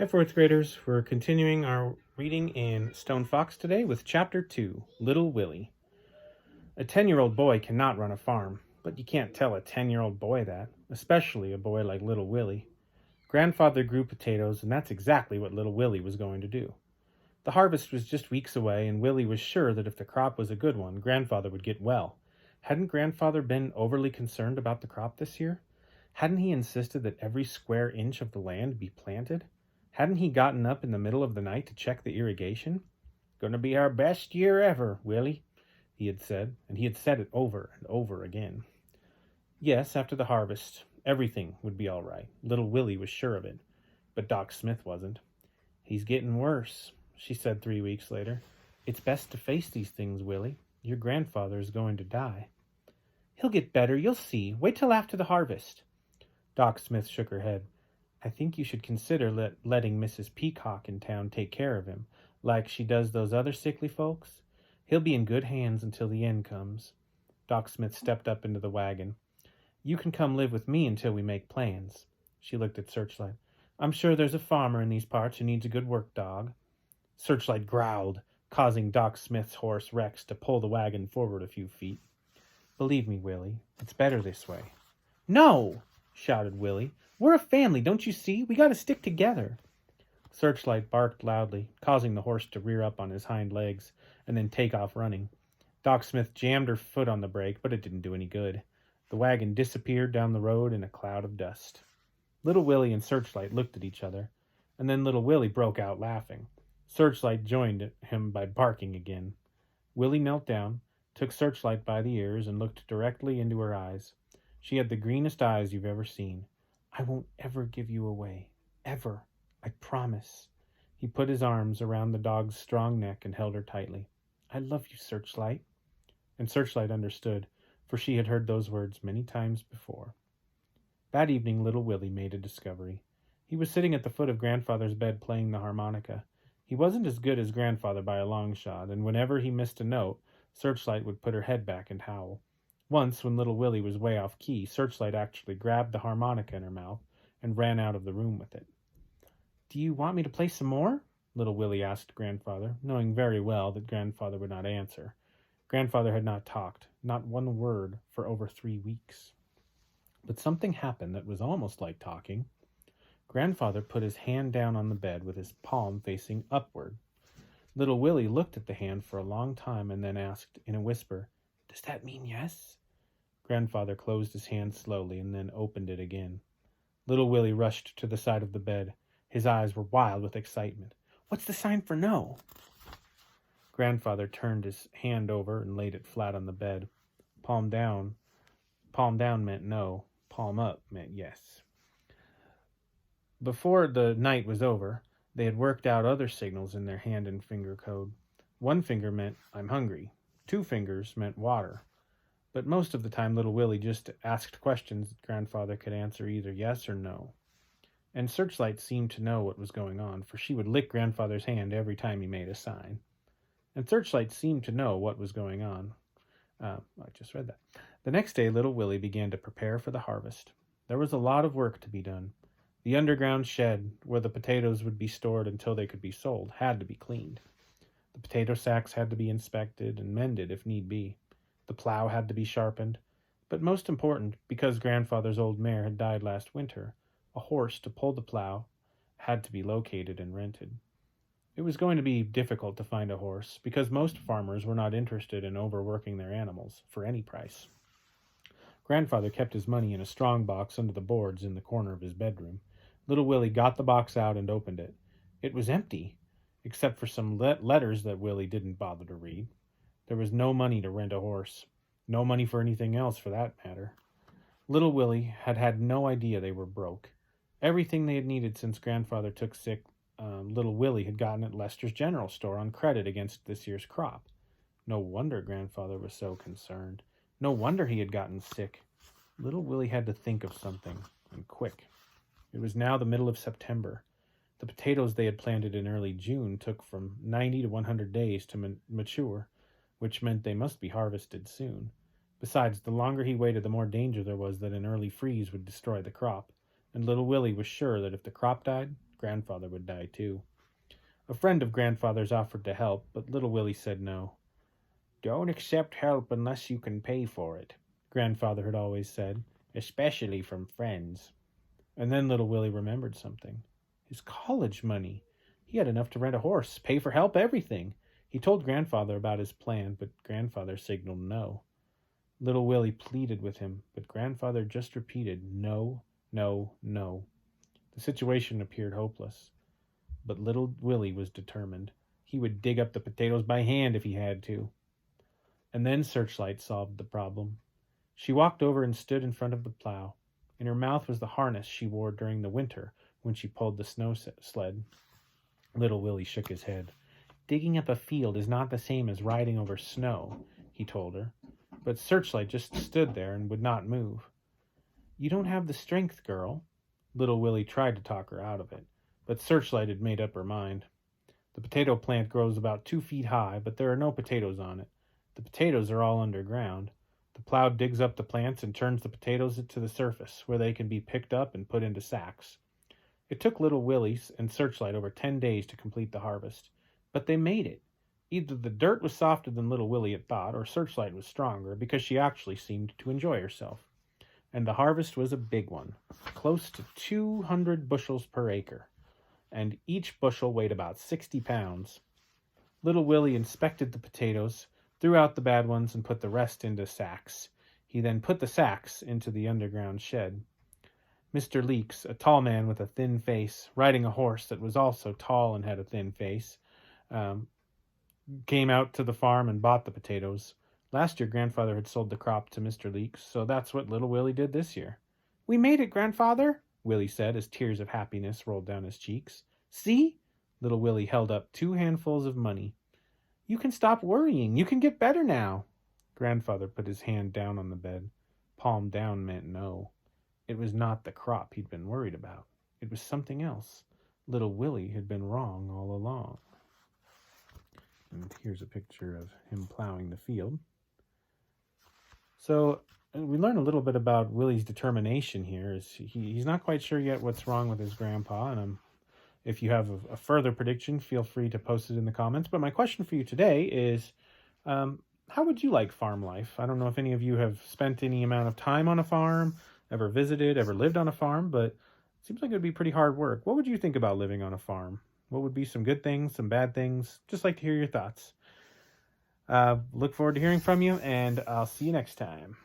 Hi, fourth graders. We're continuing our reading in Stone Fox today with Chapter 2, Little Willie. A 10-year-old boy cannot run a farm, but you can't tell a 10-year-old boy that, especially a boy like Little Willie. Grandfather grew potatoes, and that's exactly what Little Willie was going to do. The harvest was just weeks away, and Willie was sure that if the crop was a good one, Grandfather would get well. Hadn't Grandfather been overly concerned about the crop this year? Hadn't he insisted that every square inch of the land be planted? Hadn't he gotten up in the middle of the night to check the irrigation? "Gonna be our best year ever, Willie," he had said, and he had said it over and over again. Yes, after the harvest, everything would be all right. Little Willie was sure of it, but Doc Smith wasn't. "He's getting worse," she said 3 weeks later. "It's best to face these things, Willie. Your grandfather is going to die." "He'll get better, you'll see. Wait till after the harvest." Doc Smith shook her head. "I think you should consider letting Mrs. Peacock in town take care of him, like she does those other sickly folks. He'll be in good hands until the end comes." Doc Smith stepped up into the wagon. "You can come live with me until we make plans." She looked at Searchlight. "I'm sure there's a farmer in these parts who needs a good work dog." Searchlight growled, causing Doc Smith's horse Rex to pull the wagon forward a few feet. "Believe me, Willie, it's better this way." "No!" shouted Willie. "We're a family, don't you see? We gotta stick together." Searchlight barked loudly, causing the horse to rear up on his hind legs and then take off running. Doc Smith jammed her foot on the brake, but it didn't do any good. The wagon disappeared down the road in a cloud of dust. Little Willie and Searchlight looked at each other, and then Little Willie broke out laughing. Searchlight joined him by barking again. Willie knelt down, took Searchlight by the ears, and looked directly into her eyes. She had the greenest eyes you've ever seen. "I won't ever give you away. Ever. I promise." He put his arms around the dog's strong neck and held her tightly. "I love you, Searchlight." And Searchlight understood, for she had heard those words many times before. That evening, Little Willie made a discovery. He was sitting at the foot of Grandfather's bed playing the harmonica. He wasn't as good as Grandfather by a long shot, and whenever he missed a note, Searchlight would put her head back and howl. Once, when Little Willie was way off key, Searchlight actually grabbed the harmonica in her mouth and ran out of the room with it. "Do you want me to play some more?" Little Willie asked Grandfather, knowing very well that Grandfather would not answer. Grandfather had not talked, not one word, for over 3 weeks. But something happened that was almost like talking. Grandfather put his hand down on the bed with his palm facing upward. Little Willie looked at the hand for a long time and then asked, in a whisper, "Does that mean yes?" Grandfather closed his hand slowly and then opened it again. Little Willie rushed to the side of the bed. His eyes were wild with excitement. "What's the sign for no?" Grandfather turned his hand over and laid it flat on the bed. Palm down meant no. Palm up meant yes. Before the night was over, they had worked out other signals in their hand and finger code. One finger meant "I'm hungry." 2 fingers meant water. But most of the time, Little Willie just asked questions that Grandfather could answer either yes or no. And Searchlight seemed to know what was going on, for she would lick Grandfather's hand every time he made a sign. And Searchlight seemed to know what was going on. I just read that. The next day, Little Willie began to prepare for the harvest. There was a lot of work to be done. The underground shed, where the potatoes would be stored until they could be sold, had to be cleaned. The potato sacks had to be inspected and mended if need be. The plow had to be sharpened. But most important, because Grandfather's old mare had died last winter, a horse to pull the plow had to be located and rented. It was going to be difficult to find a horse, because most farmers were not interested in overworking their animals for any price. Grandfather kept his money in a strong box under the boards in the corner of his bedroom. Little Willie got the box out and opened it. It was empty, except for some letters that Willie didn't bother to read. There was no money to rent a horse. No money for anything else, for that matter. Little Willie had had no idea they were broke. Everything they had needed since Grandfather took sick, Little Willie had gotten at Lester's General Store on credit against this year's crop. No wonder Grandfather was so concerned. No wonder he had gotten sick. Little Willie had to think of something, and quick. It was now the middle of September. The potatoes they had planted in early June took from 90 to 100 days to mature, which meant they must be harvested soon. Besides, the longer he waited, the more danger there was that an early freeze would destroy the crop, and Little Willie was sure that if the crop died, grandfather would die too. A friend of grandfather's offered to help, but little Willie said no. Don't accept help unless you can pay for it, grandfather had always said, especially from friends. And then little Willie remembered something. His college money. He had enough to rent a horse, pay for help, everything. He told grandfather about his plan, but grandfather signaled no. Little Willie pleaded with him, but grandfather just repeated no, no, no. The situation appeared hopeless. But little Willie was determined. He would dig up the potatoes by hand if he had to. And then Searchlight solved the problem. She walked over and stood in front of the plow. In her mouth was the harness she wore during the winter when she pulled the snow sled. Little Willie shook his head. Digging up a field is not the same as riding over snow, he told her. But Searchlight just stood there and would not move. You don't have the strength, girl. Little Willie tried to talk her out of it, but Searchlight had made up her mind. The potato plant grows about 2 feet high, but there are no potatoes on it. The potatoes are all underground. The plow digs up the plants and turns the potatoes to the surface, where they can be picked up and put into sacks. It took little Willie and Searchlight over 10 days to complete the harvest, but they made it. Either the dirt was softer than little Willie had thought, or Searchlight was stronger, because she actually seemed to enjoy herself. And the harvest was a big one, close to 200 bushels per acre, and each bushel weighed about 60 pounds. Little Willie inspected the potatoes, threw out the bad ones, and put the rest into sacks. He then put the sacks into the underground shed. Mr. Leeks, a tall man with a thin face, riding a horse that was also tall and had a thin face, came out to the farm and bought the potatoes. Last year, grandfather had sold the crop to Mr. Leeks, so that's what little Willie did this year. We made it, grandfather, Willie said as tears of happiness rolled down his cheeks. See? Little Willie held up 2 handfuls of money. You can stop worrying. You can get better now. Grandfather put his hand down on the bed. Palm down meant no. It was not the crop he'd been worried about. It was something else. Little Willie had been wrong all along. And here's a picture of him plowing the field. So we learn a little bit about Willie's determination here. He's not quite sure yet what's wrong with his grandpa, and if you have a further prediction, feel free to post it in the comments. But my question for you today is, how would you like farm life? I don't know if any of you have spent any amount of time on a farm, ever visited, ever lived on a farm, but it seems like it would be pretty hard work. What would you think about living on a farm? What would be some good things, some bad things? Just like to hear your thoughts. Look forward to hearing from you, and I'll see you next time.